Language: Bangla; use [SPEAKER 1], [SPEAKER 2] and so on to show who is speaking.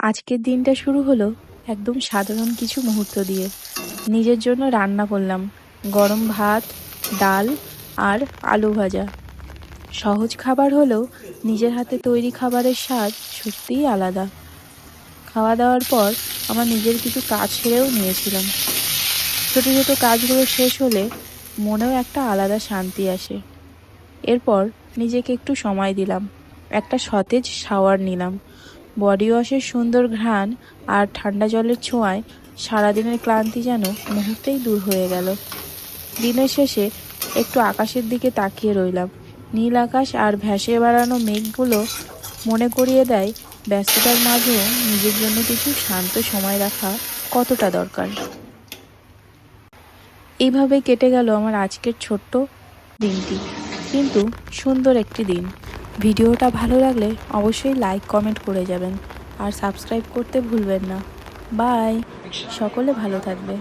[SPEAKER 1] আজকের দিনটা শুরু হলো একদম সাধারণ কিছু মুহূর্ত দিয়ে। নিজের জন্য রান্না করলাম গরম ভাত, ডাল আর আলু ভাজা। সহজ খাবার হলেও নিজের হাতে তৈরি খাবারের স্বাদ সত্যিই আলাদা। খাওয়া দাওয়ার পর আমার নিজের কিছু কাজ সেরেও নিয়েছিলাম। ছোট ছোট কাজগুলো শেষ হলে মনেও একটা আলাদা শান্তি আসে। এরপর নিজেকে একটু সময় দিলাম, একটা সতেজ শাওয়ার নিলাম। বডি ওয়াশের সুন্দর ঘ্রাণ আর ঠান্ডা জলের ছোঁয়ায় সারাদিনের ক্লান্তি যেন মুহূর্তেই দূর হয়ে গেল। দিনের শেষে একটু আকাশের দিকে তাকিয়ে রইলাম। নীল আকাশ আর ভেসে বেড়ানো মেঘগুলো মনে করিয়ে দেয় ব্যস্ততার মাঝেও নিজের জন্য কিছু শান্ত সময় রাখা কতটা দরকার। এইভাবে কেটে গেল আমার আজকের ছোট্ট দিনটি, কিন্তু সুন্দর একটি দিন। ভিডিওটা ভালো লাগলে অবশ্যই লাইক কমেন্ট করে যাবেন আর সাবস্ক্রাইব করতে ভুলবেন না। বাই। সকলে ভালো থাকবে।